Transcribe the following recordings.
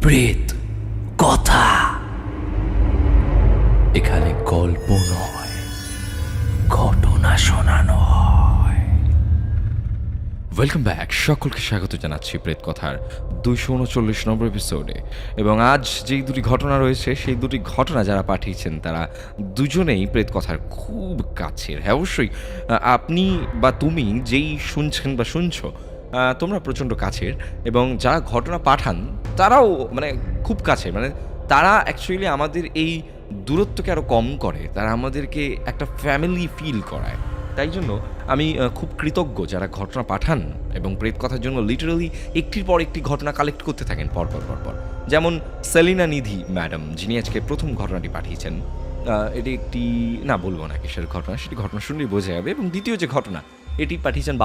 প্রেত কথা। এখানে গল্প নয়, ঘটনা শোনানো হয়। ওয়েলকাম ব্যাক, সকলকে স্বাগত জানাচ্ছি প্রেত কথার 239 নম্বর এপিসোডে। এবং আজ যেই দুটি ঘটনা রয়েছে সেই দুটি ঘটনা যারা পাঠিয়েছেন তারা দুজনেই প্রেত কথার খুব কাছের। হ্যাঁ, অবশ্যই আপনি বা তুমি যেই শুনছেন বা শুনছো তোমরা প্রচণ্ড কাছের, এবং যারা ঘটনা পাঠান তারাও মানে খুব কাছে, মানে তারা অ্যাকচুয়ালি আমাদের এই দূরত্বকে আরও কম করে, তারা আমাদেরকে একটা ফ্যামিলি ফিল করায়। তাই জন্য আমি খুব কৃতজ্ঞ যারা ঘটনা পাঠান এবং প্রেত কথার জন্য লিটারালি একটির পর একটি ঘটনা কালেক্ট করতে থাকেন পরপর। যেমন সেলিনা নিধি ম্যাডাম, যিনি আজকে প্রথম ঘটনাটি পাঠিয়েছেন। এটি একটি বলবো না কিসের ঘটনা, সেটি ঘটনা শুনলেই বোঝা যাবে। এবং দ্বিতীয় যে ঘটনা এটি পাঠিয়েছেন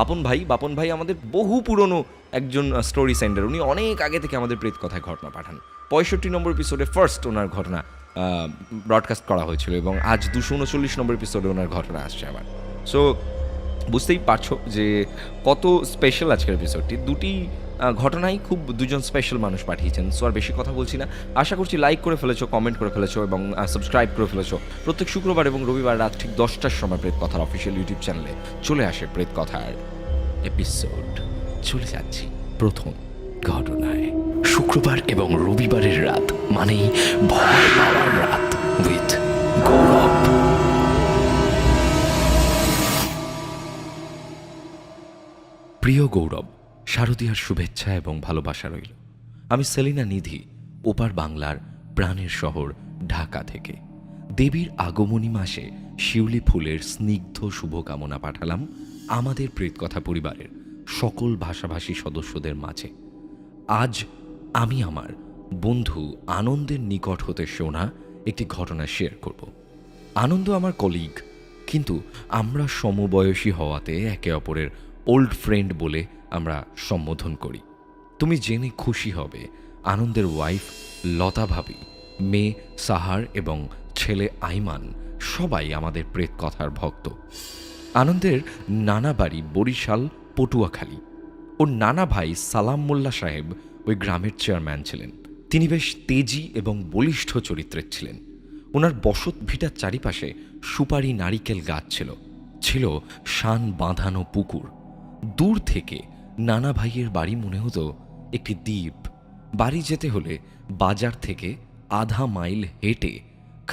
বাপন ভাই আমাদের বহু পুরনো একজন স্টোরি সেন্ডার। উনি অনেক আগে থেকে আমাদের প্রেত কথায় ঘটনা পাঠান। 65 নম্বর এপিসোডে ফার্স্ট ওনার ঘটনা ব্রডকাস্ট করা হয়েছিল, এবং আজ 239 নম্বর এপিসোডে ওনার ঘটনা আসছে আবার। সো বুঝতেই পারছো যে কত স্পেশাল আজকের এপিসোডটি। দুটি ঘটনাই খুব দুজন স্পেশাল মানুষ পাঠিয়েছেন। সো আর বেশি কথা বলছি না, আশা করছি লাইক করে ফেলেছো, কমেন্ট করে ফেলেছো এবং সাবস্ক্রাইব করে ফেলেছো। প্রত্যেক শুক্রবার এবং রবিবার রাত ঠিক 10টার সময় প্রেত কথার অফিসিয়াল ইউটিউব চ্যানেলে চলে আসে প্রেত কথার এপিসোড। চলে যাচ্ছি প্রথম ঘটনায়। শুক্রবার এবং রবিবারের রাত মানেই ভয় পাওয়ার রাত উইথ গৌরব। প্রিয় গৌরব, শারদীয়ার শুভেচ্ছা এবং ভালোবাসা রইল। আমি সেলিনা নিধি, ওপার বাংলার প্রাণের শহর ঢাকা থেকে দেবীর আগমনী মাসে শিউলি ফুলের স্নিগ্ধ শুভকামনা পাঠালাম আমাদের প্রেতকথা পরিবারের সকল ভাষাভাষী সদস্যদের মাঝে। আজ আমি আমার বন্ধু আনন্দের নিকট হতে শোনা একটি ঘটনা শেয়ার করব। আনন্দ আমার কলিগ, কিন্তু আমরা সমবয়সী হওয়াতে একে অপরের ওল্ড ফ্রেন্ড বলে আমরা সম্বোধন করি। তুমি জেনে খুশি হবে, আনন্দের ওয়াইফ লতা ভাবি, মেয়ে সাহার এবং ছেলে আইমান সবাই আমাদের প্রেত কথার ভক্ত। আনন্দের নানা বাড়ি বরিশাল পটুয়াখালী। ওর নানা ভাই সালাম মোল্লা সাহেব ওই গ্রামের চেয়ারম্যান ছিলেন। তিনি বেশ তেজি এবং বলিষ্ঠ চরিত্রের ছিলেন। ওনার বসত ভিটার চারিপাশে সুপারি নারিকেল গাছ ছিল শান বাঁধানো পুকুর। দূর থেকে নানা ভাইয়ের বাড়ি মনে হতো একটি দ্বীপ। বাড়ি যেতে হলে বাজার থেকে আধা মাইল হেঁটে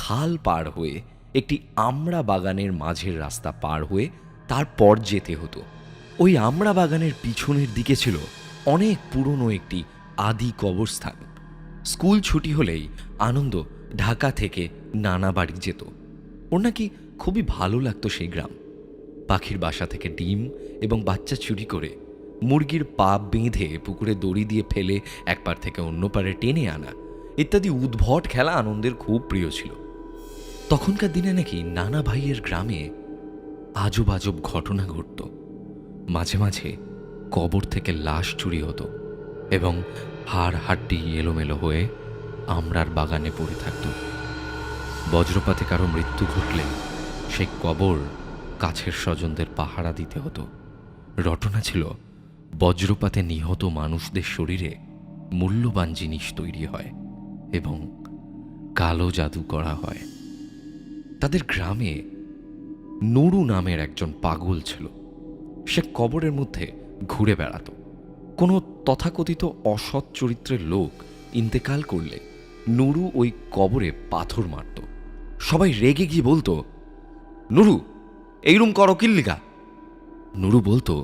খাল পার হয়ে একটি আমড়া বাগানের মাঝের রাস্তা পার হয়ে তারপর যেতে হতো। ওই আমড়া বাগানের পিছনের দিকে ছিল অনেক পুরনো একটি আদি কবরস্থান। স্কুল ছুটি হলেই আনন্দ ঢাকা থেকে নানা বাড়ি যেত। ওর নাকি খুবই ভালো লাগতো সেই গ্রাম। পাখির বাসা থেকে ডিম এবং বাচ্চা চুরি করে, মুরগির পা বেঁধে পুকুরে দড়ি দিয়ে ফেলে এক পার থেকে অন্য পারে টেনে আনা ইত্যাদি উদ্ভট খেলা আনন্দের খুব প্রিয় ছিল। তখনকার দিনে নাকি নানা ভাইয়ের গ্রামে আজব আজব ঘটনা ঘটত। মাঝে মাঝে কবর থেকে লাশ চুরি হতো এবং হাড় হাড্ডি এলোমেলো হয়ে আমড়ার বাগানে পড়ে থাকত। বজ্রপাতে কারো মৃত্যু ঘটলে সেই কবর কাছের স্বজনদের পাহারা দিতে হতো। রটনা ছিল, বজ্রপাতে নিহত মানুষদের শরীরে মূল্যবান জিনিস তৈরি হয় এবং কালো জাদু করা হয়। তাদের গ্রামে নুরু নামের একজন পাগল ছিল। সে কবরের মধ্যে ঘুরে বেড়াত। কোনো তথাকথিত অসৎ চরিত্রের লোক ইন্তেকাল করলে নুরু ওই কবরে পাথর মারত। সবাই রেগে গিয়ে বলতো, নুরু এইরম করো কিল্লিগা? নুরু বলতো,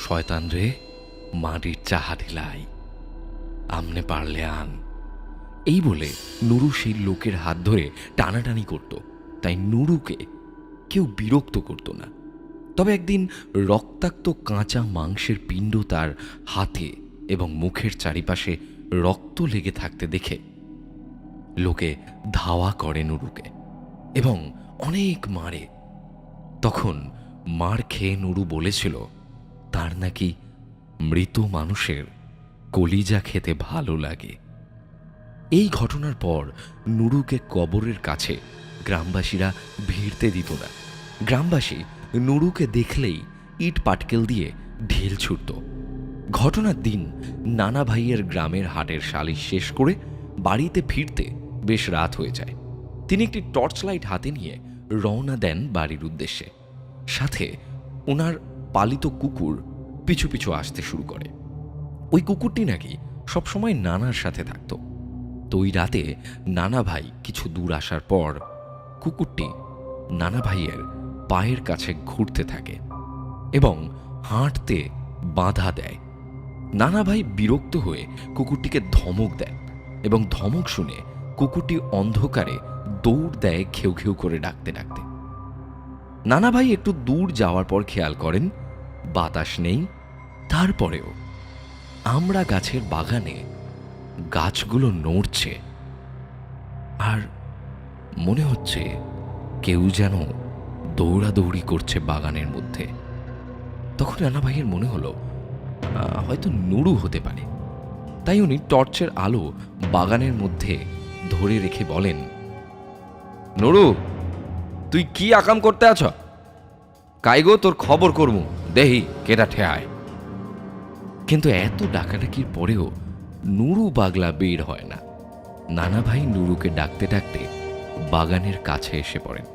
শয়তান রে, মাটির চাহা ঢিলাই, আমনে পারলে আন। এই বলে নুরু সেই লোকের হাত ধরে টানাটানি করত। তাই নুরুকে কেউ বিরক্ত করত না। তবে একদিন রক্তাক্ত কাঁচা মাংসের পিণ্ড তার হাতে এবং মুখের চারিপাশে রক্ত লেগে থাকতে দেখে লোকে ধাওয়া করে নুরুকে এবং অনেক মারে। তখন মার খেয়ে নুরু বলেছিল তার নাকি মৃত মানুষের কলিজা খেতে ভালো লাগে। এই ঘটনার পর নুরুকে কবরের কাছে গ্রামবাসীরা ভিড়তে দিত না। গ্রামবাসী নুরুকে দেখলেই ইট পাটকেল দিয়ে ঢিল ছুটত। ঘটনার দিন নানা ভাইয়ের গ্রামের হাটের সালিশ শেষ করে বাড়িতে ফিরতে বেশ রাত হয়ে যায়। তিনি একটি টর্চ লাইট হাতে নিয়ে রওনা দেন বাড়ির উদ্দেশ্যে। সাথে ওনার পালিত কুকুর পিছু পিছু আসতে শুরু করে। ওই কুকুরটি নাকি সবসময় নানার সাথে থাকত। তো ওই রাতে নানা ভাই কিছু দূর আসার পর কুকুরটি নানা ভাইয়ের পায়ের কাছে ঘুরতে থাকে এবং হাঁটতে বাধা দেয়। নানা ভাই বিরক্ত হয়ে কুকুরটিকে ধমক দেন এবং ধমক শুনে কুকুরটি অন্ধকারে দৌড় দেয় ঘেউ ঘেউ করে ডাকতে ডাকতে। নানা ভাই একটু দূর যাওয়ার পর খেয়াল করেন বাতাস নেই। তারপরেও আমড়া গাছের বাগানে গাছগুলো নড়ছে আর মনে হচ্ছে কেউ যেন দৌড়াদৌড়ি করছে বাগানের মধ্যে। তখন নানা ভাইয়ের মনে হলো হয়তো নুরু হতে পারে। তাই উনি টর্চের আলো বাগানের মধ্যে ধরে রেখে বলেন, নুরু, তুই কি আকাম করতে আছ? কাইগো তোর খবর করমু, দেহি কেটা ঠেয়ায়। কিন্তু এত ডাকাডাকির পরেও নুরু পাগলা বের হয় না। নানা ভাই নুরুকে ডাকতে ডাকতে বাগানের কাছে এসে পড়েন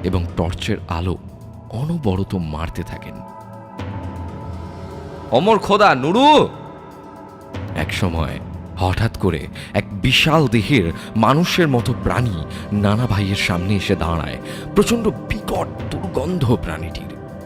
এবং টর্চের আলো অনবরত মারতে থাকেন। অমর খোদা, নুরু! এক সময় হঠাৎ করে এক বিশাল দেহের মানুষের মতো প্রাণী নানা ভাইয়ের সামনে এসে দাঁড়ায়। প্রচন্ড বিকট দুর্গন্ধ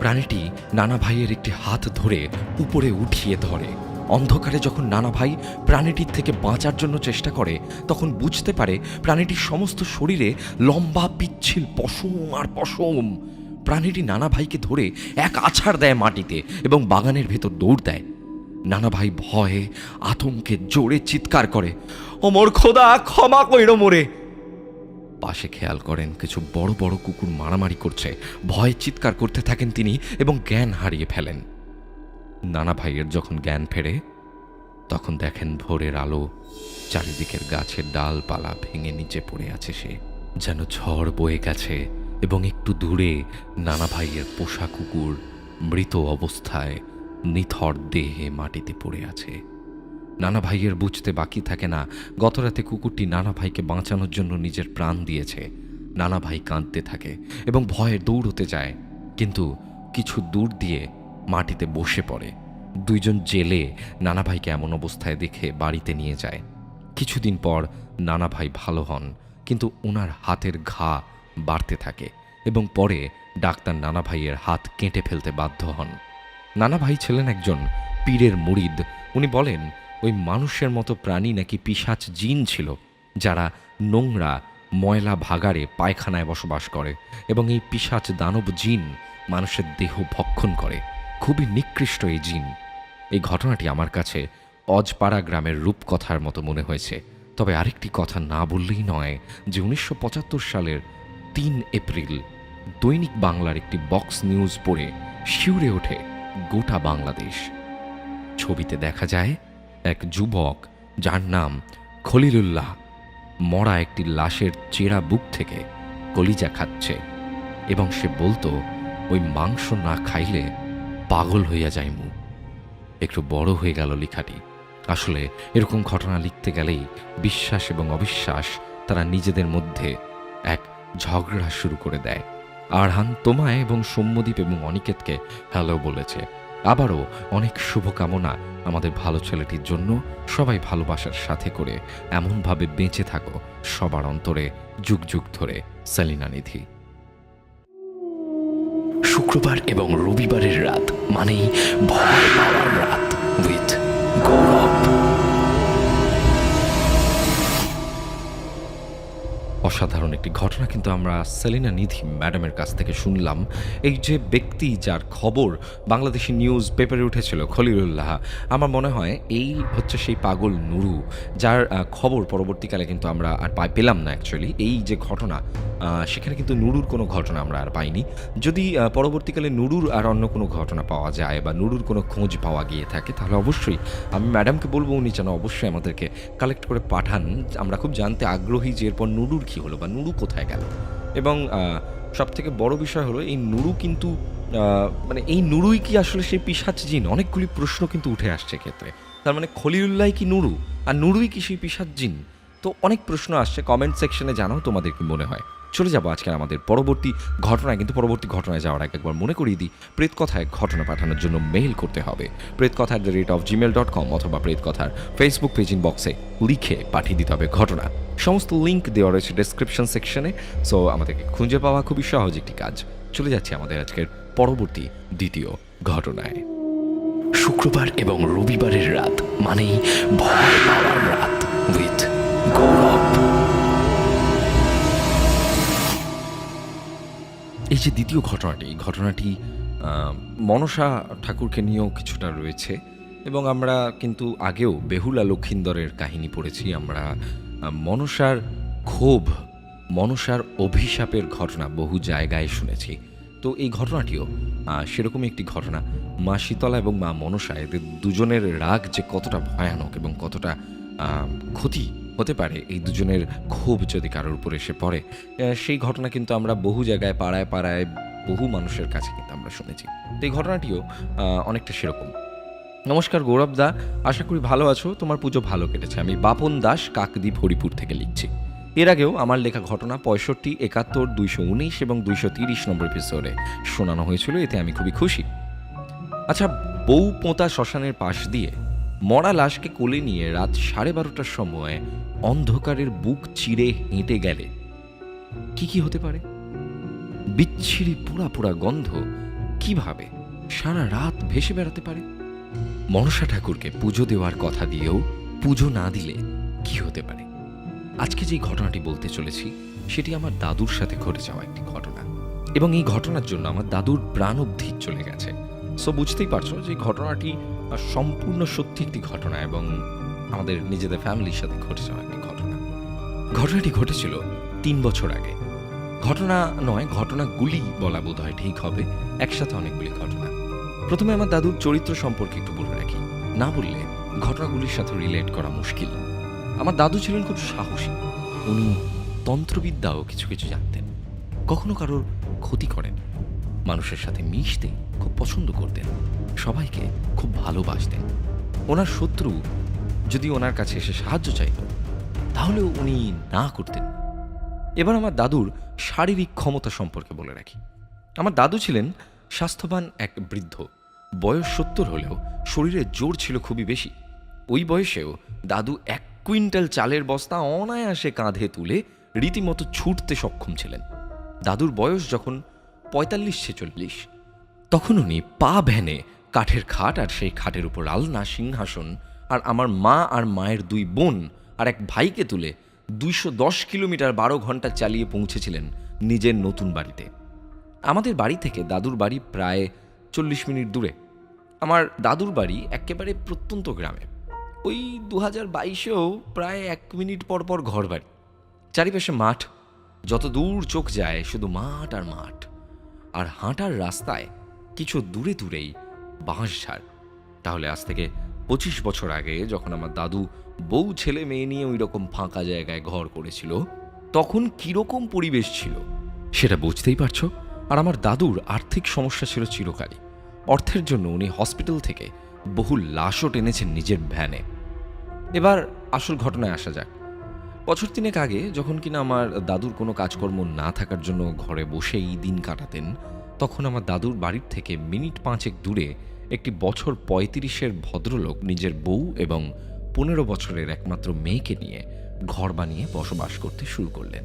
প্রাণীটি নানা ভাইয়ের একটি হাত ধরে উপরে উঠিয়ে ধরে। অন্ধকারে যখন নানা ভাই প্রাণীটির থেকে বাঁচার জন্য চেষ্টা করে, তখন বুঝতে পারে প্রাণীটির সমস্ত শরীরে লম্বা পিচ্ছিল পশম আর পশম। প্রাণীটি নানা ভাইকে ধরে এক আছাড় দেয় মাটিতে এবং বাগানের ভেতর দৌড় দেয়। নানা ভাই ভয়ে আতঙ্কে জোরে চিৎকার করে, ওমর খোদা, ক্ষমা কইরো মোরে। পাশে খেয়াল করেন কিছু বড় বড় কুকুর মারামারি করছে। ভয়ে চিৎকার করতে থাকেন তিনি এবং জ্ঞান হারিয়ে ফেলেন। নানা ভাইয়ের যখন জ্ঞান ফেরে তখন দেখেন ভোরের আলো, চারিদিকের গাছের ডালপালা ভেঙে নিচে পড়ে আছে সে, যেন ঝড় বয়ে গেছে। এবং একটু দূরে নানা ভাইয়ের পোষা কুকুর মৃত অবস্থায় নিথর দেহে মাটিতে পড়ে আছে। নানা ভাইয়ের বুঝতে বাকি থাকে না গতরাতে কুকুরটি নানা ভাইকে বাঁচানোর জন্য নিজের প্রাণ দিয়েছে। নানা ভাই কাঁদতে থাকে এবং ভয়ে দৌড়তে যায়, কিন্তু কিছু দূর দিয়ে মাটিতে বসে পড়ে। দুইজন জেলে নানা ভাইকে এমন অবস্থায় দেখে বাড়িতে নিয়ে যায়। কিছুদিন পর নানা ভাই ভালো হন, কিন্তু ওনার হাতের ঘা বাড়তে থাকে এবং পরে ডাক্তার নানা ভাইয়ের হাত কেটে ফেলতে বাধ্য হন। নানা ভাই ছিলেন একজন পীরের মুরিদ। উনি বলেন ওই মানুষের মতো প্রাণী নাকি পিশাচ জিন ছিল, যারা নোংরা ময়লা ভাগাড়ে পায়খানায় বসবাস করে এবং এই পিশাচ দানব জিন মানুষের দেহ ভক্ষণ করে। খুবই নিকৃষ্ট এই জিন। এই ঘটনাটি আমার কাছে অজপাড়া গ্রামের রূপকথার মতো মনে হয়েছে। তবে আরেকটি কথা না বললেই নয় যে 1975 সালের 3 এপ্রিল দৈনিক বাংলার একটি বক্স নিউজ পড়ে শিউরে ওঠে গোটা বাংলাদেশ। ছবিতে দেখা যায় এক যুবক যার নাম খলিলুল্লাহ মরা একটি লাশের চেরা বুক থেকে কলিজা খাচ্ছে এবং সে বলতো ওই মাংস না খাইলে পাগল হইয়া যাইমু। একটু বড় হয়ে গেল লেখাটি। আসলে এরকম ঘটনা লিখতে গেলেই বিশ্বাস এবং অবিশ্বাস তারা নিজেদের মধ্যে এক ঝগড়া শুরু করে দেয়। আরহান তোমায় এবং সৌম্যদীপ এবং অনিকেতকে হ্যালো বলেছে। আবারও অনেক শুভকামনা আমাদের ভালো ছেলেটির জন্য। সবাই ভালোবাসার সাথে করে এমনভাবে বেঁচে থাকো সবার অন্তরে যুগ যুগ ধরে। সেলিনা নিধি। শুক্রবার এবং রবিবারের রাত মানেই ভয় পাওয়ার রাত উইথ গৌরব। অসাধারণ একটি ঘটনা কিন্তু আমরা সেলিনা নিধি ম্যাডামের কাছ থেকে শুনলাম। এই যে ব্যক্তি যার খবর বাংলাদেশি নিউজ পেপারে উঠেছিল, খলিলুল্লাহ, আমার মনে হয় এই হচ্ছে সেই পাগল নুরু, যার খবর পরবর্তীকালে কিন্তু আমরা আর পেলাম না। অ্যাকচুয়ালি এই যে ঘটনা, সেখানে কিন্তু নুরুর কোনো ঘটনা আমরা আর পাইনি। যদি পরবর্তীকালে নুরুর আর অন্য কোনো ঘটনা পাওয়া যায় বা নুরুর কোনো খোঁজ পাওয়া গিয়ে থাকে, তাহলে অবশ্যই আমি ম্যাডামকে বলবো উনি যেন অবশ্যই আমাদেরকে কালেক্ট করে পাঠান। আমরা খুব জানতে আগ্রহী যে এরপর নুরুর কী হলো বা নুরু কোথায় গেল। এবং সব থেকে বড় বিষয় হলো এই নুরু কিন্তু মানে এই নুরুই কি আসলে সেই পিশাচ জিন? অনেকগুলি প্রশ্ন কিন্তু উঠে আসছে ক্ষেত্রে। তার মানে খলিলুল্লাহ কি নুরু? আর নুরুই কি সেই পিশাচ জিন? তো অনেক প্রশ্ন আসছে, কমেন্ট সেকশনে জানাও তোমাদের কি মনে হয়। চলে যাবো আজকে আমাদের পরবর্তী ঘটনায়, কিন্তু পরবর্তী ঘটনায় যাওয়ার আগে একবার মনে করিয়ে দিই, প্রেতকথায় ঘটনা পাঠানোর জন্য মেইল করতে হবে prettkatha@gmail.com অথবা প্রেতকথার ফেসবুক পেজ ইনবক্সে লিখে পাঠিয়ে দিতে হবে ঘটনা। সমস্ত লিঙ্ক দেওয়া রয়েছে ডেসক্রিপশন সেকশনে, সো আমাদেরকে খুঁজে পাওয়া খুবই সহজ একটি কাজ। চলে যাচ্ছি আমাদের আজকের পরবর্তী দ্বিতীয় ঘটনায়। শুক্রবার এবং রবিবারের রাত মানেই ভয় পাওয়ার রাত উইথ গৌরব। এই যে দ্বিতীয় ঘটনাটি মনসা ঠাকুরকে নিয়েও কিছুটা রয়েছে, এবং আমরা কিন্তু আগেও বেহুলা লক্ষিন্দরের কাহিনী পড়েছি। আমরা মনসার ক্ষোভ, মনসার অভিশাপের ঘটনা বহু জায়গায় শুনেছি। তো এই ঘটনাটিও সেরকমই একটি ঘটনা। মা শীতলা এবং মা মনসা, এদের দুজনের রাগ যে কতটা ভয়ানক এবং কতটা ক্ষতি হতে পারে এই দুজনের ক্ষোভ যদি কারোর উপর এসে পড়ে, সেই ঘটনা কিন্তু আমরা বহু জায়গায়, পাড়ায় পাড়ায় বহু মানুষের কাছে কিন্তু আমরা শুনেছি। তো এই ঘটনাটিও অনেকটা সেরকম। নমস্কার গৌরব দা, আশা করি ভালো আছো, তোমার পুজো ভালো কেটেছে। আমি বাপন দাস কাকদ্বীপ হরিপুর থেকে লিখছি। এর আগেও আমার লেখা ঘটনা 65, 71, 219 এবং 230 নম্বর এপিসোডে শোনানো হয়েছিল, এতে আমি খুবই খুশি। আচ্ছা, বউ পোঁতা শ্মশানের পাশ দিয়ে মরা লাশকে কোলে নিয়ে রাত 12:30টার সময় অন্ধকারের বুক চিরে হেঁটে গেলে কি কি হতে পারে? বিচ্ছিরি পোড়া পোড়া গন্ধ কিভাবে সারা রাত ভেসে বেড়াতে পারে? মনসা ঠাকুরকে পুজো দেওয়ার কথা দিয়েও পুজো না দিলে কি হতে পারে? আজকে যে ঘটনাটি বলতে চলেছি সেটি আমার দাদুর সাথে ঘটে যাওয়া একটি ঘটনা, এবং এই ঘটনার জন্য আমার দাদুর প্রাণ অবধি চলে গেছে। সো বুঝতেই পারছো যে ঘটনাটি সম্পূর্ণ সত্যি একটি ঘটনা এবং আমাদের নিজেদের ফ্যামিলির সাথে ঘটে যাওয়া একটি ঘটনা। ঘটনাটি ঘটেছিল 3 বছর আগে। ঘটনা নয়, ঘটনাগুলি বলা বোধ হয় ঠিক হবে, একসাথে অনেকগুলি ঘটনা। প্রথমে আমার দাদুর চরিত্র সম্পর্কে একটু বলে রাখি, না বললে ঘটনাগুলির সাথে রিলেট করা মুশকিল। আমার দাদু ছিলেন খুব সাহসী। উনি তন্ত্রবিদ্যাও কিছু কিছু জানতেন, কখনো কারোর ক্ষতি করেন, মানুষের সাথে মিশতে খুব পছন্দ করতেন, সবাইকে খুব ভালোবাসতেন। ওনার শত্রু যদি ওনার কাছে এসে সাহায্য চাইত তাহলেও উনি না করতেন। এবার আমার দাদুর শারীরিক ক্ষমতা সম্পর্কে বলে রাখি। আমার দাদু ছিলেন স্বাস্থ্যবান এক বৃদ্ধ। বয়স 70 হলেও শরীরে জোর ছিল খুবই বেশি। ওই বয়সেও দাদু 1 কুইন্টাল চালের বস্তা অনায়াসে কাঁধে তুলে রীতিমতো ছুটতে সক্ষম ছিলেন। দাদুর বয়স যখন 45-46, তখন উনি পা ভ্যানে কাঠের খাট, আর সেই খাটের উপর আলনা, সিংহাসন, আর আমার মা আর মায়ের 2 বোন আর এক ভাইকে তুলে 210 কিলোমিটার 12 ঘন্টা চালিয়ে পৌঁছেছিলেন নিজের নতুন বাড়িতে। আমাদের বাড়ি থেকে দাদুর বাড়ি প্রায় 40 মিনিট দূরে। আমার দাদুর বাড়ি একেবারে প্রত্যন্ত গ্রামে। ওই 2022-এও প্রায় 1 মিনিট পর পর ঘর বাড়ি, চারিপাশে মাঠ, যত দূর চোখ যায় শুধু মাঠ আর মাঠ। আর হাঁটার রাস্তায় কিছু দূরে দূরেই বাঁশঝাড়। তাহলে আজ থেকে 25 বছর আগে যখন আমার দাদু বউ ছেলে মেয়ে নিয়ে ওই রকম ফাঁকা জায়গায় ঘর করেছিল, তখন কিরকম পরিবেশ ছিল সেটা বুঝতেই পারছো। আর আমার দাদুর আর্থিক সমস্যা ছিল চিরকালই। অর্থের জন্য উনি হসপিটাল থেকে বহু লাশও টেনেছেন নিজের ভ্যানে। এবার আসল ঘটনায় আসা যাক। বছর 3 আগে যখন কিনা আমার দাদুর কোনো কাজকর্ম না থাকার জন্য ঘরে বসেই দিন কাটাতেন, তখন আমার দাদুর বাড়ির থেকে মিনিট 5 দূরে একটি বছর 35-এর ভদ্রলোক নিজের বউ এবং 15 বছরের একমাত্র মেয়েকে নিয়ে ঘর বানিয়ে বসবাস করতে শুরু করলেন।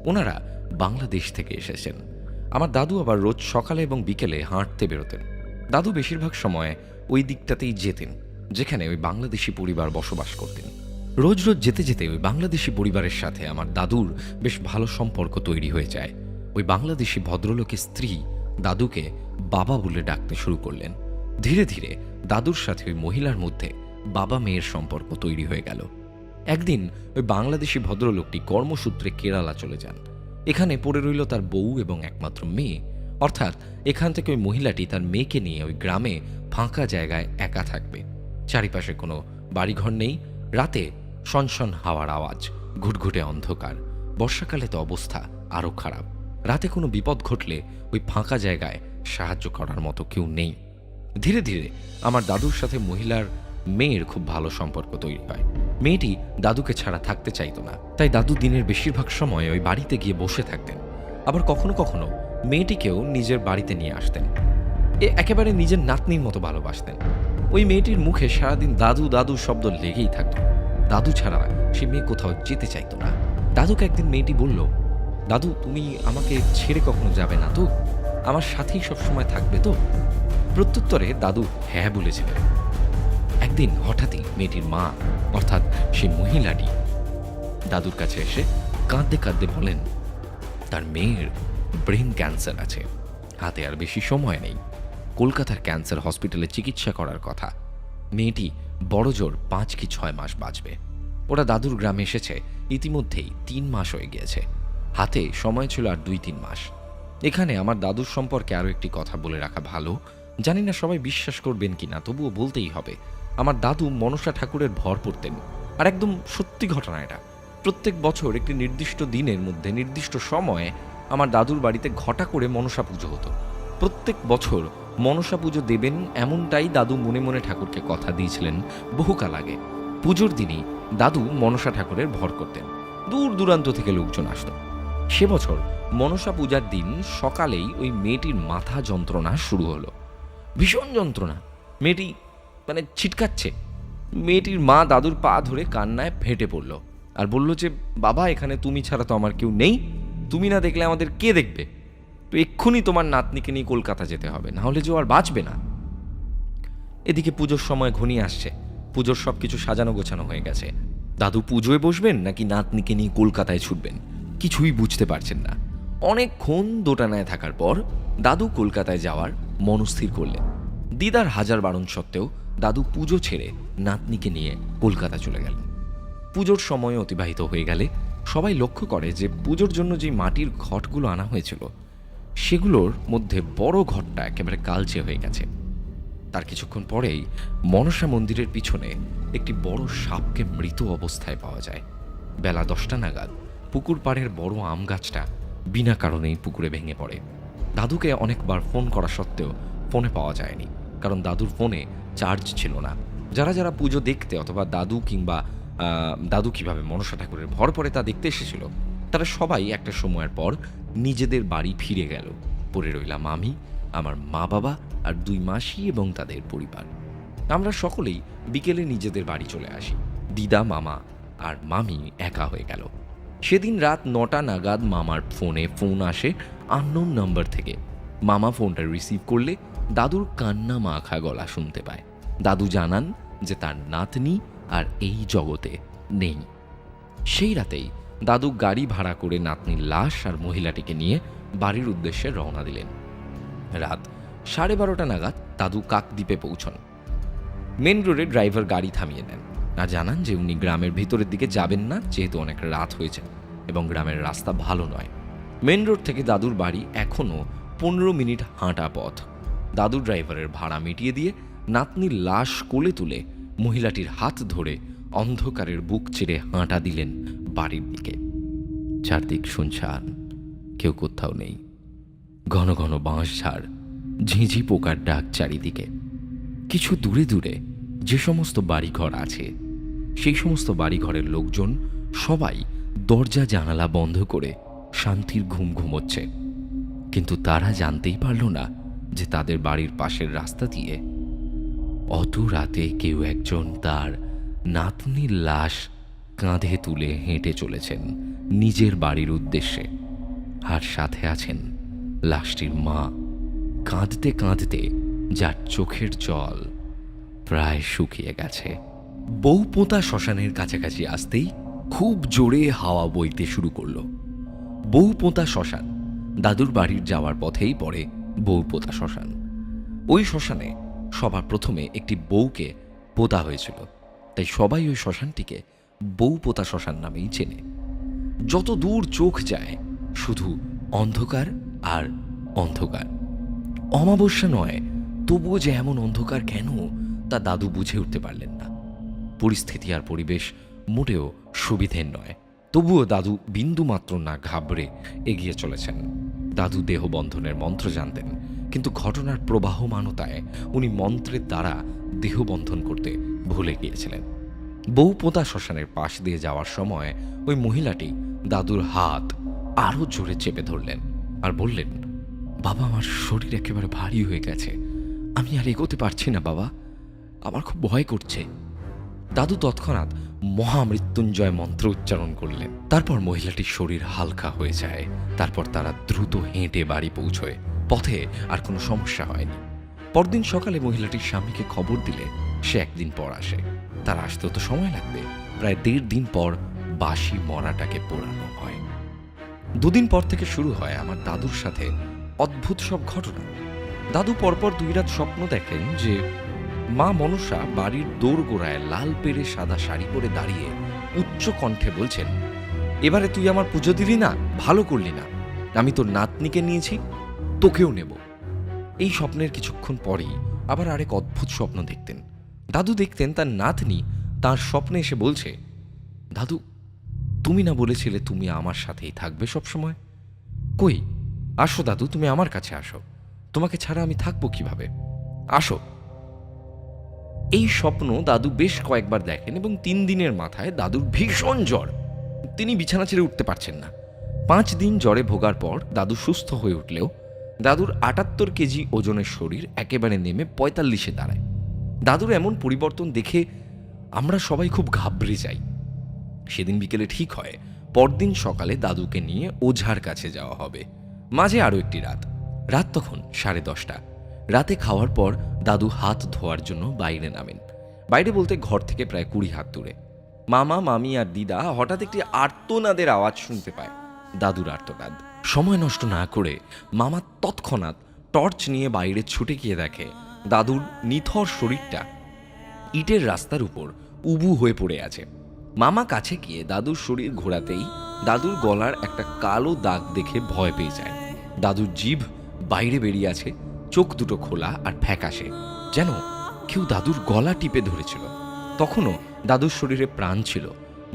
ওনারা বাংলাদেশ থেকে এসেছেন। আমার দাদু আবার রোজ সকালে এবং বিকেলে হাঁটতে বেরোতেন। দাদু বেশিরভাগ সময় ওই দিকটাতেই যেতেন যেখানে ওই বাংলাদেশি পরিবার বসবাস করতেন। রোজ রোজ যেতে যেতে ওই বাংলাদেশি পরিবারের সাথে আমার দাদুর বেশ ভালো সম্পর্ক তৈরি হয়ে যায়। ওই বাংলাদেশি ভদ্রলোকের স্ত্রী দাদুকে বাবা বলে ডাকতে শুরু করলেন। ধীরে ধীরে দাদুর সাথে ওই মহিলার মধ্যে বাবা মেয়ের সম্পর্ক তৈরি হয়ে গেল। একদিন ওই বাংলাদেশি ভদ্রলোকটি কর্মসূত্রে কেরালা চলে যান। এখানে পড়ে রইল তার বউ এবং একমাত্র মেয়ে। অর্থাৎ এখান থেকে ওই মহিলাটি তার মেয়েকে নিয়ে ওই গ্রামে ফাঁকা জায়গায় একা থাকবে। চারিপাশে কোনো বাড়িঘর নেই। রাতে সনসন হাওয়ার আওয়াজ, ঘুটঘুটে অন্ধকার। বর্ষাকালে তো অবস্থা আরও খারাপ। রাতে কোনো বিপদ ঘটলে ওই ফাঁকা জায়গায় সাহায্য করার মতো কেউ নেই। ধীরে ধীরে আমার দাদুর সাথে মহিলার মেয়ের খুব ভালো সম্পর্ক তৈরি হয়। মেয়েটি দাদুকে ছাড়া থাকতে চাইতো না, তাই দাদু দিনের বেশিরভাগ সময় ওই বাড়িতে গিয়ে বসে থাকতেন। আবার কখনো কখনো মেয়েটিকেও নিজের বাড়িতে নিয়ে আসতেন। একেবারে নিজের নাতনির মতো ভালোবাসতেন। ওই মেয়েটির মুখে সারাদিন দাদু দাদু শব্দ লেগেই থাকতো। দাদু ছাড়া সে মেয়ে কোথাও যেতে চাইতো না। দাদুকে একদিন মেয়েটি বলল, দাদু তুমি আমাকে ছেড়ে কখনো যাবে না তো? আমার সাথেই সবসময় থাকবে তো? প্রত্যুত্তরে দাদু হ্যাঁ বলেছিলেন। একদিন হঠাৎই মেয়েটির মা অর্থাৎ সেই মহিলাটি দাদুর কাছে এসে কাঁদতে কাঁদতে বলেন, তার মেয়ের ব্রেন ক্যান্সার আছে, হাতে আর বেশি সময় নেই, কলকাতার ক্যান্সার হসপিটালে চিকিৎসা করার কথা, মেয়েটি বড়জোর 5 কি 6 মাস বাঁচবে। ওরা দাদুর গ্রামে এসেছে ইতিমধ্যেই 3 মাস হয়ে গিয়েছে, হাতে সময় ছিল আর 2-3 মাস। এখানে আমার দাদুর সম্পর্কে আরও একটি কথা বলে রাখা ভালো, জানি না সবাই বিশ্বাস করবেন কিনা, তবুও বলতেই হবে। আমার দাদু মনসা ঠাকুরের ভর পড়তেন। আর একদম সত্যি ঘটনা এটা। প্রত্যেক বছর একটি নির্দিষ্ট দিনের মধ্যে নির্দিষ্ট সময়ে আমার দাদুর বাড়িতে ঘটা করে মনসা পুজো হতো। প্রত্যেক বছর মনসা পুজো দেবেন এমনটাই দাদু মনে মনে ঠাকুরকে কথা দিয়েছিলেন বহুকাল আগে। পুজোর দিনই দাদু মনসা ঠাকুরের ভর করতেন, দূর দূরান্ত থেকে লোকজন আসতো। সে বছর মনসা পূজার দিন সকালেই ওই মেয়েটির মাথা যন্ত্রণা শুরু হলো, ভীষণ যন্ত্রণা। মেয়েটি ছিটকাচ্ছে। মেয়েটির মা দাদুর পা ধরে কান্নায় ফেটে পড়ল আর বলল যে, বাবা এখানে তুমি ছাড়া তো আমার কেউ নেই, তুমি না দেখলে আমাদের কে দেখবে? তো এক্ষুনি তোমার নাতনিকে নিয়ে কলকাতা যেতে হবে, না হলে যে আর বাঁচবে না। এদিকে পুজোর সময় ঘনিয়ে আসছে, পুজোর সব কিছু সাজানো গোছানো হয়ে গেছে। দাদু পুজোয় বসবেন নাকি নাতনিকে নিয়ে কলকাতায় ছুটবেন কিছুই বুঝতে পারছেন না। অনেকক্ষণ দোটানায় থাকার পর দাদু কলকাতায় যাওয়ার মনস্থির করলেন। দিদার হাজার বারণ সত্ত্বেও দাদু পুজো ছেড়ে নাতনিকে নিয়ে কলকাতা চলে গেলেন। পুজোর সময় অতিবাহিত হয়ে গেলে সবাই লক্ষ্য করে যে পুজোর জন্য যে মাটির ঘটগুলো আনা হয়েছিল সেগুলোর মধ্যে বড় ঘটটা একেবারে কালচে হয়ে গেছে। তার কিছুক্ষণ পরেই মনসা মন্দিরের পিছনে একটি বড় সাপকে মৃত অবস্থায় পাওয়া যায়। বেলা 10টা নাগাদ পুকুর পাড়ের বড় আম গাছটা বিনা কারণেই পুকুরে ভেঙে পড়ে। দাদুকে অনেকবার ফোন করা সত্ত্বেও ফোনে পাওয়া যায়নি, কারণ দাদুর ফোনে চার্জ ছিল না। যারা যারা পুজো দেখতে অথবা দাদু কিভাবে মনসা ঠাকুরের ভর পড়ে তা দেখতে এসেছিল, তারা সবাই একটা সময়ের পর নিজেদের বাড়ি ফিরে গেল। পড়ে রইলাম আমি, আমার মা বাবা আর 2 মাসি এবং তাদের পরিবার। আমরা সকলেই বিকেলে নিজেদের বাড়ি চলে আসি। দিদা, মামা আর মামি একা হয়ে গেল। সেদিন রাত 9টা নাগাদ মামার ফোনে ফোন আসে আননোন নাম্বার থেকে। মামা ফোনটা রিসিভ করলে দাদুর কান্না মাখা গলা শুনতে পায়। দাদু জানান যে তার নাতনি আর এই জগতে নেই। সেই রাতেই দাদু গাড়ি ভাড়া করে নাতনির লাশ আর মহিলাটিকে নিয়ে বাড়ির উদ্দেশ্যে রওনা দিলেন। রাত 12:30 নাগাদ দাদু কাকদ্বীপে পৌঁছন। মেন রোডে ড্রাইভার গাড়ি থামিয়ে দেন আর জানান যে উনি গ্রামের ভিতরের দিকে যাবেন না, যেহেতু অনেক রাত হয়েছে এবং গ্রামের রাস্তা ভালো নয়। মেন রোড থেকে দাদুর বাড়ি এখনও 15 মিনিট হাঁটা পথ। দাদু ড্রাইভারের ভাড়া মিটিয়ে দিয়ে নাতনির লাশ কোলে তুলে মহিলাটির হাত ধরে অন্ধকারের বুক চিরে হাঁটা দিলেন বাড়ির দিকে। চারদিক শুনশান, কেউ কোথাও নেই। ঘন ঘন বাঁশঝাড়, ঝিঁঝি পোকার ডাক চারিদিকে। কিছু দূরে দূরে যে সমস্ত বাড়িঘর আছে সেই সমস্ত বাড়িঘরের লোকজন সবাই দরজা জানালা বন্ধ করে শান্তির ঘুম ঘুমোচ্ছে। কিন্তু তারা জানতেই পারল না যে তাদের বাড়ির পাশের রাস্তা দিয়ে অত রাতে কেউ একজন তার নাতনির লাশ কাঁধে তুলে হেঁটে চলেছেন নিজের বাড়ির উদ্দেশ্যে। আর সাথে আছেন লাশটির মা, কাঁদতে কাঁদতে যার চোখের জল প্রায় শুকিয়ে গেছে। বউপোতা শ্মশানের কাছাকাছি আসতেই খুব জোরে হাওয়া বইতে শুরু করলো। বউপোতা শ্মশান দাদুর বাড়ির যাওয়ার পথেই পড়ে বউপোতা শ্মশান। ওই শ্মশানে সবার প্রথমে একটি বউকে পোতা হয়েছিল, তাই সবাই ওই শ্মশানটিকে বউপোতা শ্মশান নামেই চেনে। যত দূর চোখ যায় শুধু অন্ধকার আর অন্ধকার। অমাবস্যা নয়, তবুও যে এমন অন্ধকার কেন তা দাদু বুঝে উঠতে পারলেন না। পরিস্থিতি আর পরিবেশ মোটেও সুবিধের নয়, তবুও দাদু বিন্দুমাত্র না ঘাবড়ে এগিয়ে চলেছেন। দাদু দেহবন্ধনের মন্ত্র জানতেন, কিন্তু ঘটনার প্রবাহমানতায় উনি মন্ত্রের দ্বারা দেহবন্ধন করতে ভুলে গিয়েছিলেন। বউ পোতা শ্মশানের পাশ দিয়ে যাওয়ার সময় ওই মহিলাটি দাদুর হাত আরো জোরে চেপে ধরলেন আর বললেন, বাবা, আমার শরীর একেবারে ভারী হয়ে গেছে, আমি আর এগোতে পারছি না বাবা, আমার খুব ভয় করছে। দাদু তৎক্ষণাৎ মহামৃত্যুঞ্জয় মন্ত্র উচ্চারণ করলেন। তারপর মহিলাটির শরীর হালকা হয়ে যায়। তারপর তারা দ্রুত হেঁটে বাড়ি পৌঁছয়। পথে আর কোনো সমস্যা হয়নি। পরদিন সকালে মহিলাটির স্বামীকে খবর দিলে সে একদিন পর আসে। তার আসতেও তো সময় লাগবে। প্রায় 1.5 দিন পর বাসি মরাটাকে পোড়ানো হয়। 2 দিন পর থেকে শুরু হয় আমার দাদুর সাথে অদ্ভুত সব ঘটনা। দাদু পরপর 2 রাত স্বপ্ন দেখেন যে মা মনসা বাড়ির দোরগোড়ায় লাল পেড়ে সাদা শাড়ি পরে দাঁড়িয়ে উচ্চ কণ্ঠে বলছেন, এবারে তুই আমার পুজো দিলি না, ভালো করলি না, আমি তোর নাতনিকে নিয়েছি, তোকেও নেব। এই স্বপ্নের কিছুক্ষণ পরেই আবার আরেক অদ্ভুত স্বপ্ন দেখতেন। দাদু দেখতেন তার নাতনি তার স্বপ্নে এসে বলছে, দাদু, তুমি না বলেছিলে তুমি আমার সাথেই থাকবে সবসময়? কই, আসো দাদু, তুমি আমার কাছে আসো, তোমাকে ছাড়া আমি থাকবো কিভাবে, আসো। এই স্বপ্ন দাদু বেশ কয়েকবার দেখেন এবং 3 দিনের মাথায় দাদুর ভীষণ জ্বর। তিনি বিছানা ছেড়ে উঠতে পারছেন না। 5 দিন জ্বরে ভোগার পর দাদু সুস্থ হয়ে উঠলেও দাদুর 78 কেজি ওজনের শরীর একেবারে নেমে 45-এ দাঁড়ায়। দাদুর এমন পরিবর্তন দেখে আমরা সবাই খুব ঘাবড়ে যাই। সেদিন বিকেলে ঠিক হয় পরদিন সকালে দাদুকে নিয়ে ওঝার কাছে যাওয়া হবে। মাঝে আরও একটি রাত তখন 10:30। রাতে খাওয়ার পর দাদু হাত ধোয়ার জন্য বাইরে নামেন। বাইরে বলতে ঘর থেকে প্রায় 20 হাত দূরে। মামা, মামি আর দিদা হঠাৎ একটি আর্তনাদের আওয়াজ শুনতে পায়। দাদুর আর্তনাদ। সময় নষ্ট না করে মামা তৎক্ষণাৎ টর্চ নিয়ে বাইরে ছুটে গিয়ে দেখে দাদুর নিথর শরীরটা ইটের রাস্তার উপর উবু হয়ে পড়ে আছে। মামা কাছে গিয়ে দাদুর শরীর ঘোরাতেই দাদুর গলার একটা কালো দাগ দেখে ভয় পেয়ে যায়। দাদুর জিভ বাইরে বেরিয়ে আছে, চোখ দুটো খোলা আর ফ্যাকাশে, যেন কেউ দাদুর গলা টিপে ধরেছিল। তখনও দাদুর শরীরে প্রাণ ছিল।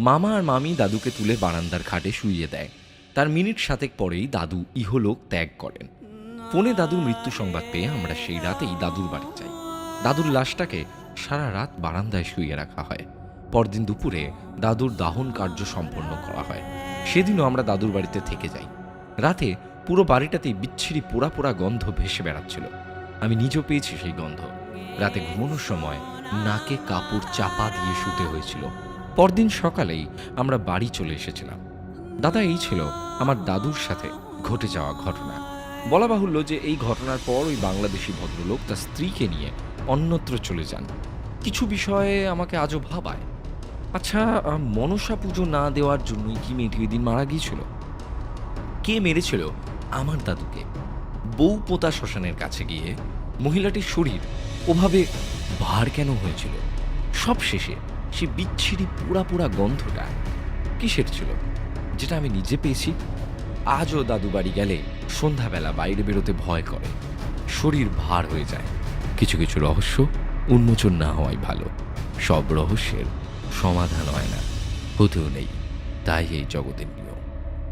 মামা আর মামি দাদুকে তুলে বারান্দার খাটে শুইয়ে দেয়। তার মিনিট 7 পরেই দাদু ইহলোক ত্যাগ করেন। ফোনে দাদুর মৃত্যু সংবাদ পেয়ে আমরা সেই রাতেই দাদুর বাড়ি যাই। দাদুর লাশটাকে সারা রাত বারান্দায় শুইয়ে রাখা হয়। পরদিন দুপুরে দাদুর দাহন কার্য সম্পন্ন করা হয়। সেদিনও আমরা দাদুর বাড়িতে থেকে যাই। রাতে পুরো বাড়িটাতেই বিচ্ছিরি পোড়া পোড়া গন্ধ ভেসে বেড়াচ্ছিল। আমি নিজেও পেয়েছি সেই গন্ধ। রাতে ঘুমানোর সময় নাকে কাপড় চাপা দিয়ে শুতে হয়েছিল। পরদিন সকালেই আমরা বাড়ি চলে এসেছিলাম। দাদা, এই ছিল আমার দাদুর সাথে ঘটে যাওয়া ঘটনা। বলা বাহুল্য যে এই ঘটনার পর ওই বাংলাদেশি ভদ্রলোক তার স্ত্রীকে নিয়ে অন্যত্র চলে যান। কিছু বিষয়ে আমাকে আজও ভাবায়। আচ্ছা, মনসা পুজো না দেওয়ার জন্যই কি মেয়েটি ওই দিন মারা গিয়েছিল? কে মেরেছিল আমার দাদুকে? বউ পোতা শ্মশানের কাছে গিয়ে মহিলাটির শরীর ওভাবে ভার কেন হয়েছিল? সব শেষে সে বিচ্ছিরি পোড়া পোড়া গন্ধটা কিসের ছিল, যেটা আমি নিজে পেয়েছি? আজও দাদু বাড়ি গেলে সন্ধ্যাবেলা বাইরে বেরোতে ভয় করে, শরীর ভার হয়ে যায়। কিছু কিছু রহস্য উন্মোচন না হওয়াই ভালো। সব রহস্যের সমাধান হয় না, হতেও নেই, তাই এই জগতের নিয়ম।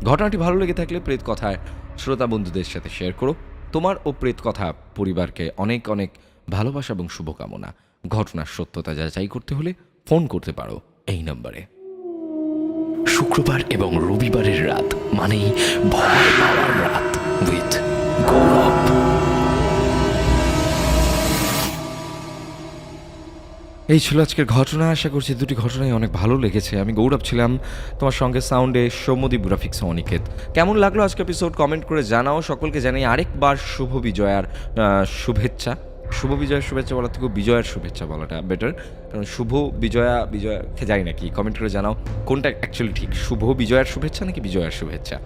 ঘটনাটি ভালো লেগে থাকলে প্রেত কথায় শ্রোতা বন্ধুদের সাথে শেয়ার করো। তোমার ও প্রেত কথা পরিবারকে অনেক অনেক ভালোবাসা এবং শুভকামনা। ঘটনার সত্যতা যাচাই করতে হলে ফোন করতে পারো এই নম্বরে। শুক্রবার এবং রবিবারের রাত মানেই ভয় পাওয়ার রাত উইথ গৌরব। এই ছিল আজকের ঘটনা। আশা করছি দুটি ঘটনাই অনেক ভালো লেগেছে। আমি গৌরব ছিলাম তোমার সঙ্গে সাউন্ডে সৌম্যদীপ গ্রাফিক্স অনিকেত। কেমন লাগলো আজকের এপিসোড কমেন্ট করে জানাও। সকলকে জানাই আরেকবার শুভ বিজয়ার শুভেচ্ছা। শুভ বিজয়ের শুভেচ্ছা বলার থেকে বিজয়ের শুভেচ্ছা বলাটা বেটার, কারণ শুভ বিজয়াকে জানি না কি, কমেন্ট করে জানাও কোনটা অ্যাকচুয়ালি ঠিক, শুভ বিজয়ার শুভেচ্ছা নাকি বিজয়ার শুভেচ্ছা।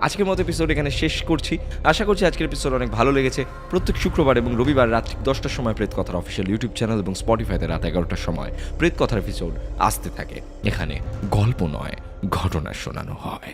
আজকের মতো এপিসোড এখানে শেষ করছি। আশা করছি আজকের এপিসোড অনেক ভালো লেগেছে। প্রত্যেক শুক্রবার এবং রবিবার রাত 10টার সময় প্রেত কথার অফিসিয়াল ইউটিউব চ্যানেল এবং স্পটিফাইতে রাত 11টার সময় প্রেত কথার এপিসোড আসতে থাকে। এখানে গল্প নয়, ঘটনা শোনানো হয়।